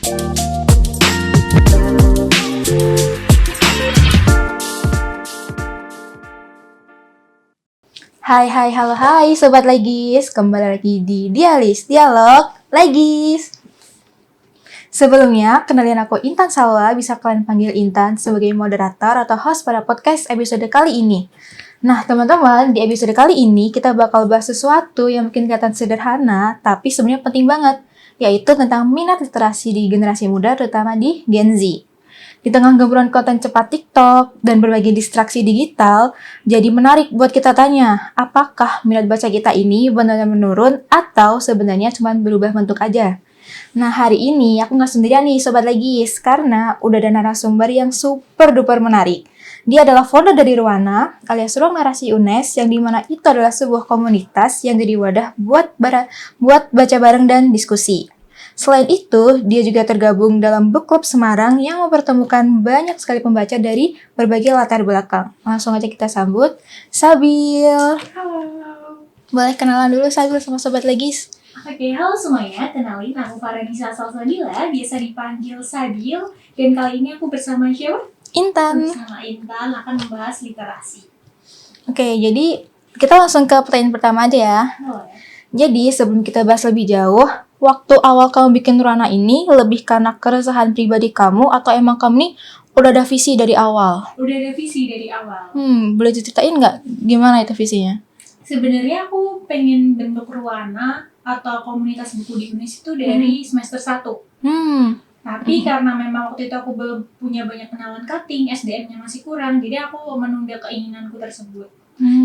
Hai, Sobat Legis. Kembali lagi di Dialis Dialog Legis. Sebelumnya, kenalin aku Intan Salwa, bisa kalian panggil Intan sebagai moderator atau host pada podcast episode kali ini. Nah, teman-teman, di episode kali ini kita bakal bahas sesuatu yang mungkin kelihatan sederhana, tapi sebenarnya penting banget, yaitu tentang minat literasi di generasi muda, terutama di Gen Z. Di tengah gemburan konten cepat TikTok dan berbagai distraksi digital, jadi menarik buat kita tanya, apakah minat baca kita ini benar-benar menurun atau sebenarnya cuma berubah bentuk aja? Nah, hari ini aku nggak sendirian nih Sobat Legis, karena udah ada narasumber yang super duper menarik. Dia adalah founder dari Ruana, alias Ruang Narasi UNES, yang dimana itu adalah sebuah komunitas yang jadi wadah buat baca bareng dan diskusi. Selain itu, dia juga tergabung dalam Book Club Semarang yang mempertemukan banyak sekali pembaca dari berbagai latar belakang. Langsung aja kita sambut Sabil. Halo. Boleh kenalan dulu Sabil sama Sobat Legis? Oke, halo semuanya. Kenalin, aku Farhanisa Salsabila, biasa dipanggil Sabil. Dan kali ini aku bersama siapa? Intan. Bersama Intan akan membahas literasi. Oke, jadi kita langsung ke pertanyaan pertama aja ya. Boleh. Jadi sebelum kita bahas lebih jauh, waktu awal kamu bikin Ruana ini lebih karena keresahan pribadi kamu atau emang kamu nih udah ada visi dari awal? Udah ada visi dari awal. Boleh diceritain nggak gimana itu visinya? Sebenarnya aku pengen bentuk Ruana atau komunitas buku di UNES itu dari semester 1. Tapi karena memang waktu itu aku belum punya banyak kenalan cutting, SDM-nya masih kurang, jadi aku menunda keinginanku tersebut.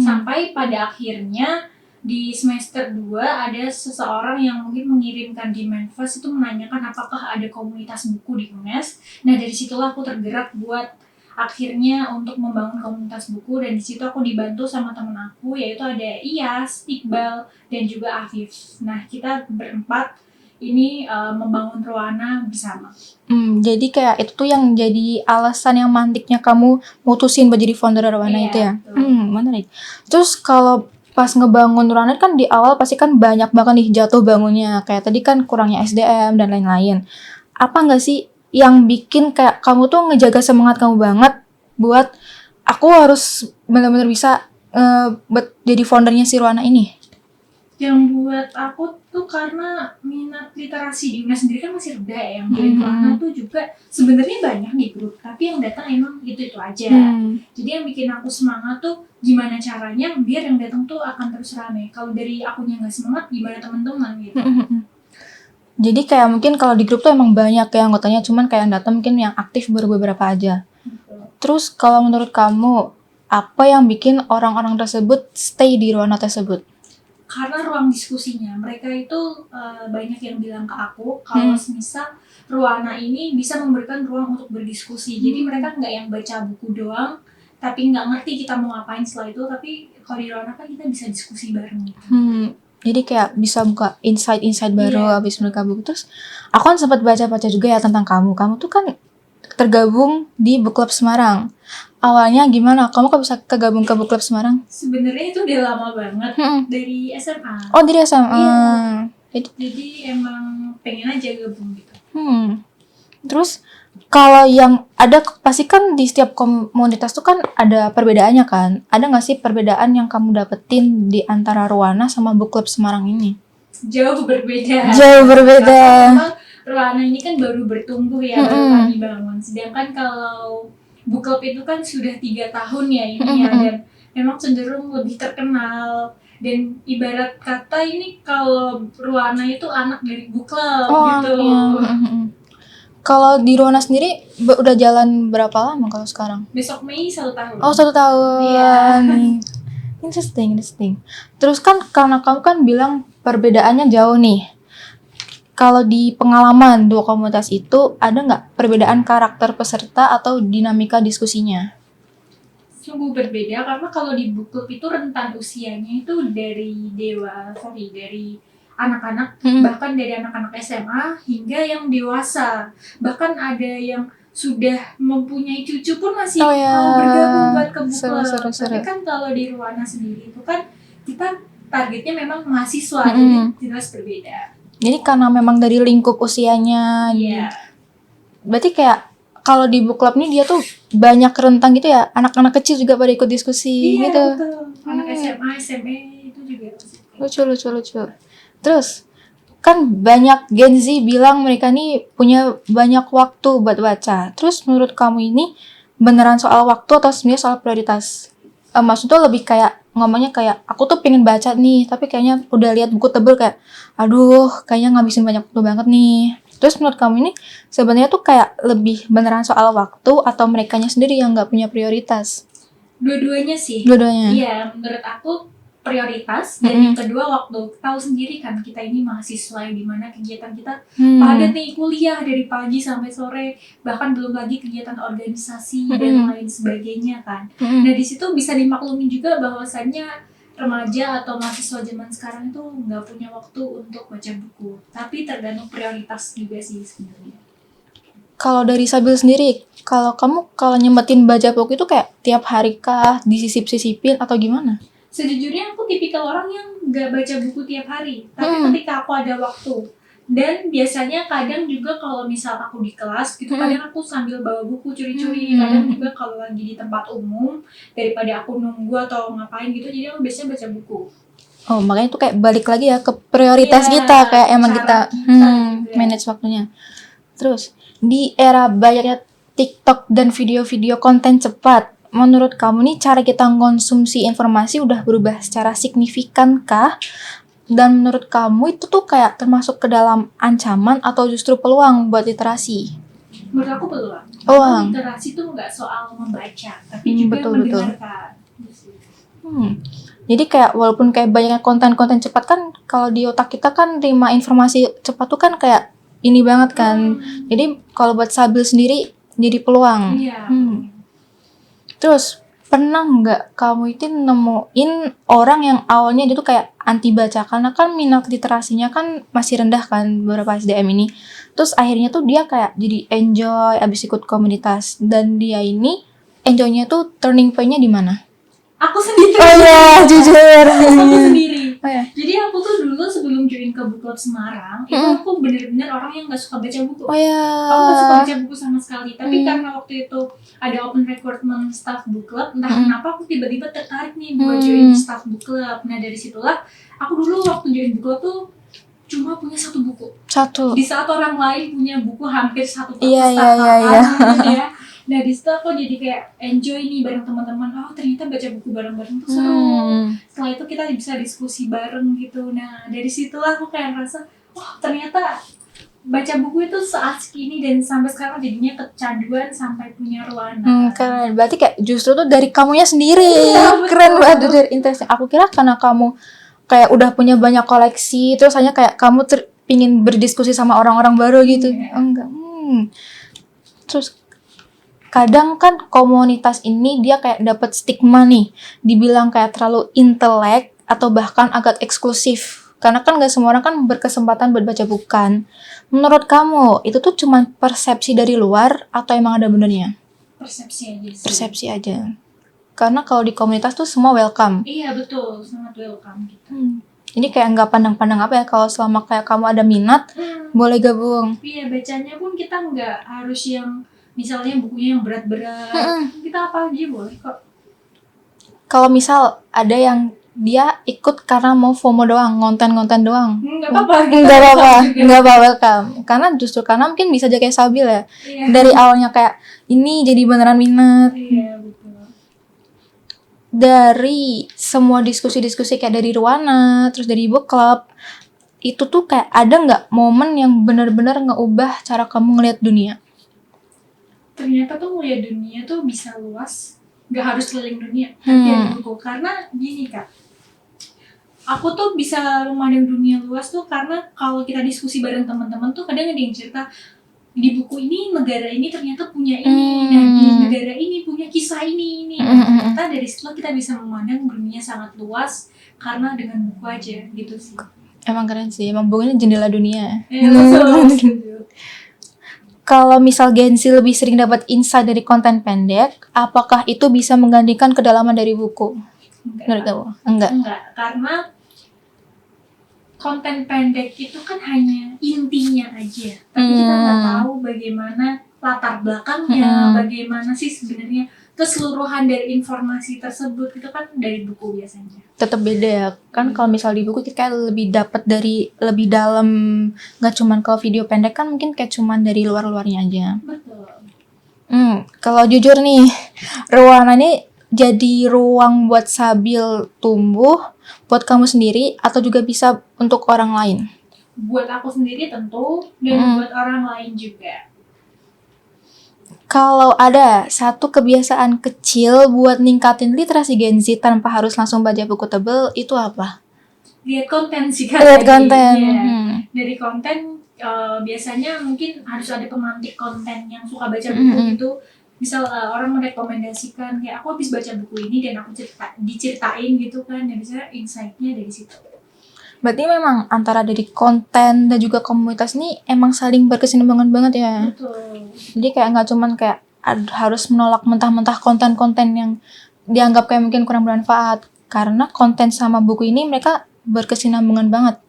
Sampai pada akhirnya di semester 2 ada seseorang yang mungkin mengirimkan di Manifest itu menanyakan apakah ada komunitas buku di UNES. Nah, dari situlah aku tergerak buat akhirnya untuk membangun komunitas buku, dan di situ aku dibantu sama temen aku, yaitu ada Iyas, Iqbal, dan juga Afif. Nah, kita berempat ini membangun Ruana bersama. Jadi kayak itu tuh yang jadi alasan yang mantiknya kamu mutusin buat jadi founder Ruana itu ya? Menarik. Terus kalau pas ngebangun Ruana kan di awal pasti kan banyak banget nih jatuh bangunnya. Kayak tadi kan kurangnya SDM dan lain-lain. Apa nggak sih yang bikin kayak kamu tuh ngejaga semangat kamu banget buat aku harus benar-benar bisa jadi foundernya si Ruana ini? Yang buat aku tuh karena minat literasi di UNES sendiri kan masih rendah ya. Yang dari Ruana tuh juga sebenarnya banyak di grup, tapi yang datang emang itu aja. Jadi yang bikin aku semangat tuh gimana caranya biar yang datang tuh akan terus rame. Kalau dari akunya nggak semangat, gimana teman-teman gitu. Jadi kayak mungkin kalau di grup tuh emang banyak ya anggotanya, cuman kayak yang datang mungkin yang aktif baru beberapa aja. Terus kalau menurut kamu, apa yang bikin orang-orang tersebut stay di Ruana tersebut? Karena ruang diskusinya, mereka itu banyak yang bilang ke aku kalau semisal Ruana ini bisa memberikan ruang untuk berdiskusi. Jadi mereka nggak yang baca buku doang, tapi nggak ngerti kita mau ngapain setelah itu. Tapi kalau di Ruana kan kita bisa diskusi bareng gitu. Jadi kayak bisa buka insight baru habis mereka buku. Terus aku kan sempat baca-baca juga ya tentang kamu. Kamu tuh kan tergabung di Book Club Semarang. Awalnya gimana? Kamu kok bisa kegabung ke Book Club Semarang? Sebenarnya itu udah lama banget, dari SMA. Oh, dari SMA. Iya. Jadi emang pengen aja gabung gitu. Terus kalau yang ada pasti kan di setiap komunitas tuh kan ada perbedaannya kan? Ada nggak sih perbedaan yang kamu dapetin di antara Ruana sama Book Club Semarang ini? Jauh berbeda. Karena Ruana ini kan baru bertumbuh ya, baru kami bangun. Sedangkan kalau Book Club itu kan sudah 3 tahun ya ini ya, dan memang cenderung lebih terkenal. Dan ibarat kata ini kalau Ruana itu anak dari Book Club gitu. Kalau di Ruana sendiri udah jalan berapa lama kalau sekarang? Besok Mei 1 tahun. Oh, 1 tahun. Iya. Interesting. Terus kan karena kamu kan bilang perbedaannya jauh nih. Kalau di pengalaman dua komunitas itu, ada nggak perbedaan karakter peserta atau dinamika diskusinya? Sungguh berbeda, karena kalau di Book Club itu rentan usianya itu dari anak-anak, bahkan dari anak-anak SMA hingga yang dewasa. Bahkan ada yang sudah mempunyai cucu pun masih mau bergabung buat ke Book Club. Tapi kan kalau di Ruana sendiri itu kan kita targetnya memang mahasiswa, jadi jelas berbeda. Jadi karena memang dari lingkup usianya Berarti kayak kalau di book club nih dia tuh banyak rentang gitu ya, anak-anak kecil juga pada ikut diskusi Iya gitu. betul. Anak SMA, SMA itu juga. Lucu. Terus kan banyak Gen Z bilang mereka nih punya banyak waktu buat baca. Terus menurut kamu ini beneran soal waktu atau sebenarnya soal prioritas? Maksudnya lebih kayak ngomongnya kayak aku tuh pengen baca nih, tapi kayaknya udah lihat buku tebel kayak, aduh, kayaknya ngabisin banyak waktu banget nih. Terus menurut kamu ini sebenarnya tuh kayak lebih beneran soal waktu atau merekanya sendiri yang nggak punya prioritas? Dua-duanya sih. Dua-duanya. Iya, menurut aku prioritas. Dan yang kedua waktu. Tahu sendiri kan kita ini mahasiswa yang dimana kegiatan kita padat nih, kuliah dari pagi sampai sore, bahkan belum lagi kegiatan organisasi dan lain sebagainya kan. Nah di situ bisa dimaklumi juga bahwasannya remaja atau mahasiswa zaman sekarang itu nggak punya waktu untuk baca buku. Tapi tergantung prioritas juga sih sebenarnya. Kalau dari Sabil sendiri, kalau kamu nyempetin baca buku itu kayak tiap hari kah, disisip-sisipin atau gimana? Sejujurnya aku tipikal orang yang nggak baca buku tiap hari. Tapi ketika aku ada waktu, dan biasanya kadang juga kalau misal aku di kelas gitu, kadang aku sambil bawa buku curi-curi. Kadang juga kalau lagi di tempat umum, daripada aku nunggu atau ngapain gitu, jadi aku biasanya baca buku. Oh, makanya itu kayak balik lagi ya ke prioritas kita, kayak emang kita manage waktunya. Terus, di era banyaknya TikTok dan video-video konten cepat, menurut kamu nih cara kita mengkonsumsi informasi udah berubah secara signifikan kah? Dan menurut kamu itu tuh kayak termasuk ke dalam ancaman atau justru peluang buat literasi? Menurut aku peluang. Peluang. Literasi tuh nggak soal membaca, tapi juga mendengarkan. Jadi kayak walaupun kayak banyak konten-konten cepat kan, kalau di otak kita kan terima informasi cepat tuh kan kayak ini banget kan. Jadi kalau buat Sabil sendiri jadi peluang. Iya. Terus pernah nggak kamu itu nemuin orang yang awalnya dia tuh kayak anti baca karena kan minat literasinya kan masih rendah kan beberapa SDM ini. Terus akhirnya tuh dia kayak jadi enjoy abis ikut komunitas, dan dia ini enjoynya tuh turning point-nya di mana? Aku sendiri. Oh iya, jujur. Aku sendiri. Oh ya. Jadi aku tuh dulu sebelum join ke Book Club Semarang, itu aku bener-bener orang yang gak suka baca buku. Oh ya. Aku gak suka baca buku sama sekali. Tapi karena waktu itu ada open recruitment staff Book Club, entah kenapa aku tiba-tiba tertarik nih buat join staff Book Club. Nah dari situlah, aku dulu waktu join Book Club tuh cuma punya satu buku. Di saat orang lain punya buku hampir satu perpustakaan. Iya. Nah di situ aku jadi kayak enjoy nih bareng teman-teman. Oh ternyata baca buku bareng-bareng tuh seru. Setelah itu kita bisa diskusi bareng gitu. Nah dari situlah aku kayak ngerasa, oh ternyata baca buku itu seasik ini, dan sampai sekarang jadinya kecanduan sampai punya ruangan. Keren. Berarti kayak justru tuh dari kamunya sendiri. Keren banget dari interestnya. Aku kira karena kamu kayak udah punya banyak koleksi, terus hanya kayak kamu pingin berdiskusi sama orang-orang baru gitu. Enggak. Terus kadang kan komunitas ini dia kayak dapat stigma nih, dibilang kayak terlalu intelek atau bahkan agak eksklusif. Karena kan gak semua orang kan berkesempatan buat baca buku. Menurut kamu, itu tuh cuma persepsi dari luar atau emang ada benernya? Persepsi aja sih. Persepsi aja. Karena kalau di komunitas tuh semua welcome. Iya betul, sangat welcome gitu. Jadi kayak nggak pandang-pandang apa ya, kalau selama kayak kamu ada minat, boleh gabung. Iya, bacanya pun kita nggak harus yang misalnya bukunya yang berat-berat. Kita apa aja boleh kok. Kalau misal ada yang dia ikut karena mau FOMO doang, ngonten doang. Nggak apa-apa. Nggak apa-apa, welcome. Karena justru karena mungkin bisa jadi kayak Sabil ya. Iya. Dari awalnya kayak ini jadi beneran minat. Iya, betul. Dari semua diskusi-diskusi kayak dari Ruana, terus dari book club, itu tuh kayak ada nggak momen yang benar-benar ngeubah cara kamu ngelihat dunia? Ternyata tuh ngelihat dunia tuh bisa luas, nggak harus keliling dunia. Tapi ada buku. Karena gini Kak, aku tuh bisa memandang dunia luas tuh karena kalau kita diskusi bareng teman-teman tuh kadang ada yang cerita, di buku ini negara ini ternyata punya ini, nah di negara ini punya kisah ini. Ternyata dari situ kita bisa memandang dunia sangat luas karena dengan buku aja gitu sih. Emang keren sih, emang buku ini jendela dunia. Betul. Kalau misal Gen Z lebih sering dapat insight dari konten pendek, apakah itu bisa menggantikan kedalaman dari buku? Menurut kamu? Enggak, karena konten pendek itu kan hanya intinya aja, tapi kita nggak tahu bagaimana latar belakangnya, bagaimana sih sebenarnya keseluruhan dari informasi tersebut, itu kan dari buku biasanya. Tetap beda ya kan, kalau misal di buku kita kayak lebih dapat dari lebih dalam, nggak cuman kalau video pendek kan mungkin kayak cuman dari luar-luarnya aja. Betul. Kalau jujur nih, Rowana ini jadi ruang buat Sabil tumbuh, buat kamu sendiri, atau juga bisa untuk orang lain? Buat aku sendiri tentu, dan buat orang lain juga. Kalau ada satu kebiasaan kecil buat ningkatin literasi Gen Z tanpa harus langsung baca buku tebel, itu apa? Lihat konten sih kan. Lihat konten. Dari konten biasanya mungkin harus ada pemantik konten yang suka baca buku gitu. Misal orang merekomendasikan kayak aku habis baca buku ini dan aku diceritain gitu kan, dan biasanya insight-nya dari situ. Berarti memang antara dari konten dan juga komunitas ini emang saling berkesinambungan banget ya. Betul. Jadi kayak nggak cuman kayak harus menolak mentah-mentah konten-konten yang dianggap kayak mungkin kurang bermanfaat, karena konten sama buku ini mereka berkesinambungan banget.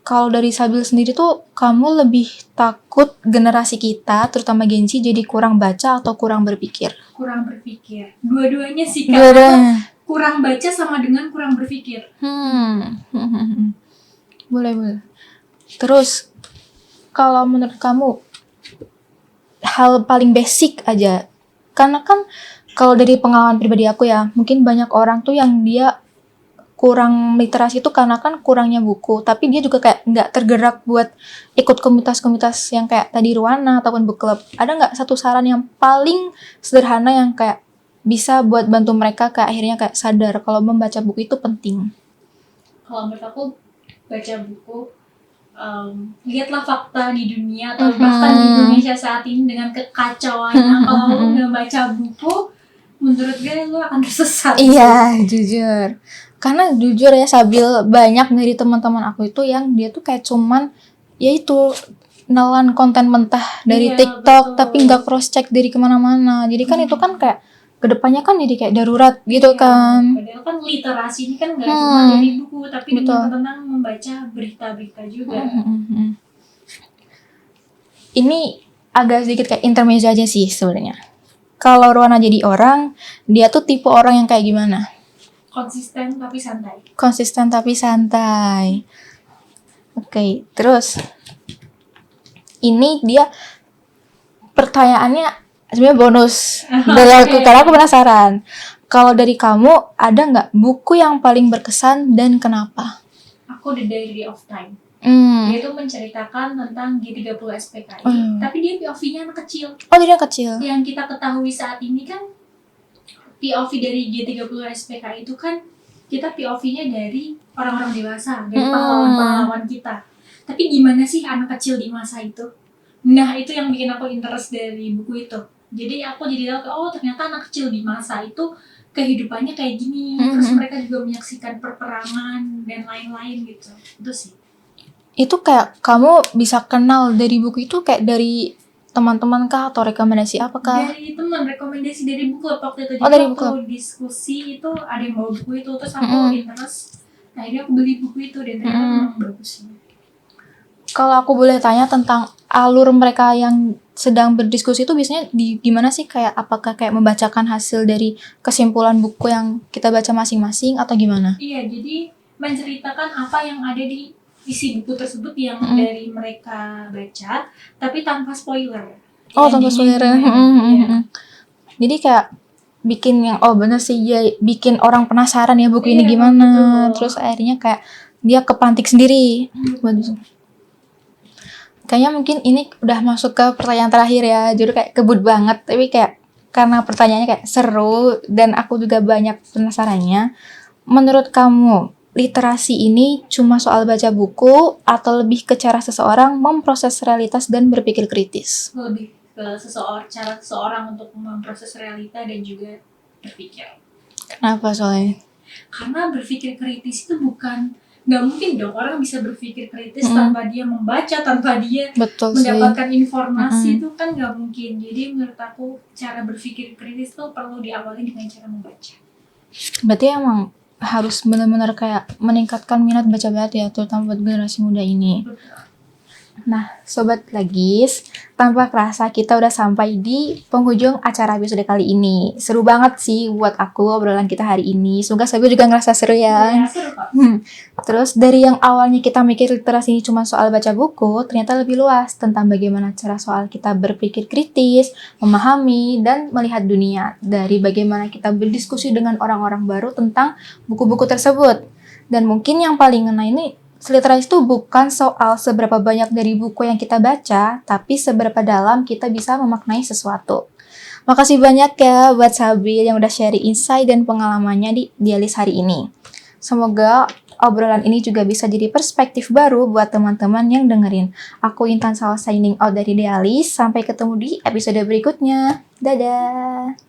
Kalau dari Sabil sendiri tuh, kamu lebih takut generasi kita, terutama Gen Z, jadi kurang baca atau kurang berpikir? Kurang berpikir. Dua-duanya sih, karena kurang baca sama dengan kurang berpikir. Boleh. Terus, kalau menurut kamu, hal paling basic aja, karena kan kalau dari pengalaman pribadi aku ya, mungkin banyak orang tuh yang dia kurang literasi itu karena kan kurangnya buku, tapi dia juga kayak nggak tergerak buat ikut komunitas-komunitas yang kayak tadi Rowana ataupun book club. Ada nggak satu saran yang paling sederhana yang kayak bisa buat bantu mereka kayak akhirnya kayak sadar kalau membaca buku itu penting? Kalau menurut aku, baca buku, lihatlah fakta di dunia atau bahkan di Indonesia saat ini dengan kekacauannya. Kalau lu nggak baca buku, menurut gue lu akan tersesat. Iya, jujur. Karena jujur ya Sabil, banyak dari teman-teman aku itu yang dia tuh kayak cuman yaitu nelan konten mentah dari TikTok, betul. Tapi nggak cross check dari kemana-mana. Jadi kan itu kan kayak kedepannya kan jadi kayak darurat gitu kan. Padahal kan literasi ini kan nggak cuma dari buku, tapi juga tentang membaca berita-berita juga. Ini agak sedikit kayak intermezzo aja sih sebenarnya. Kalau Rowana jadi orang, dia tuh tipe orang yang kayak gimana? Konsisten tapi santai. Oke, terus ini dia pertanyaannya sebenarnya bonus. Karena aku penasaran. Kalau dari kamu, ada nggak buku yang paling berkesan dan kenapa? Aku The Diary of Time. Dia tuh menceritakan tentang G30 SPKI, tapi dia POV-nya anak kecil. Oh, dia kecil. Yang kita ketahui saat ini kan POV dari G30 SPKI itu kan kita POV-nya dari orang-orang dewasa, dari pahlawan-pahlawan kita. Tapi gimana sih anak kecil di masa itu? Nah, itu yang bikin aku interest dari buku itu. Jadi aku jadi tahu, ternyata anak kecil di masa itu kehidupannya kayak gini. Terus mereka juga menyaksikan perperangan dan lain-lain gitu. Itu sih. Itu kayak kamu bisa kenal dari buku itu kayak dari teman-teman kah atau rekomendasi apakah? Dari teman, rekomendasi dari buku waktu itu. Jadi waktu diskusi itu ada yang bawa buku itu, terus aku interest. Akhirnya aku beli buku itu dan ternyata memang bagus. Kalau aku boleh tanya tentang alur mereka yang sedang berdiskusi itu biasanya gimana sih? Kayak apakah kayak membacakan hasil dari kesimpulan buku yang kita baca masing-masing atau gimana? Iya, jadi menceritakan apa yang ada di isi buku tersebut yang dari mereka baca, tapi tanpa spoiler. Tanpa spoiler. Jadi kayak bikin yang bener sih ya, bikin orang penasaran ya buku ini gimana. Betul. Terus akhirnya kayak dia kepantik sendiri. Kayaknya mungkin ini udah masuk ke pertanyaan terakhir ya. Jadi kayak kebut banget, tapi kayak karena pertanyaannya kayak seru dan aku juga banyak penasarannya. Menurut kamu, literasi ini cuma soal baca buku atau lebih ke cara seseorang memproses realitas dan berpikir kritis? Lebih ke cara seseorang untuk memproses realita dan juga berpikir. Kenapa soalnya? Karena berpikir kritis itu nggak mungkin dong orang bisa berpikir kritis tanpa dia membaca, tanpa dia mendapatkan informasi, itu kan nggak mungkin. Jadi menurut aku cara berpikir kritis itu perlu diawali dengan cara membaca. Berarti emang harus benar-benar kayak meningkatkan minat baca banget ya, terutama buat generasi muda ini. Nah, Sobat Lagis, tanpa kerasa kita udah sampai di penghujung acara episode kali ini. Seru banget sih buat aku obrolan kita hari ini. Semoga Sabi juga ngerasa seru ya. Ya, seru kok. Terus dari yang awalnya kita mikir literasi ini cuma soal baca buku, ternyata lebih luas tentang bagaimana cara soal kita berpikir kritis, memahami, dan melihat dunia. Dari bagaimana kita berdiskusi dengan orang-orang baru tentang buku-buku tersebut. Dan mungkin yang paling ngena ini, literasi itu bukan soal seberapa banyak dari buku yang kita baca, tapi seberapa dalam kita bisa memaknai sesuatu. Makasih banyak ya buat Sabil yang udah sharing insight dan pengalamannya di Dialis hari ini. Semoga obrolan ini juga bisa jadi perspektif baru buat teman-teman yang dengerin. Aku Intan Sawa signing out dari Dialis. Sampai ketemu di episode berikutnya. Dadah!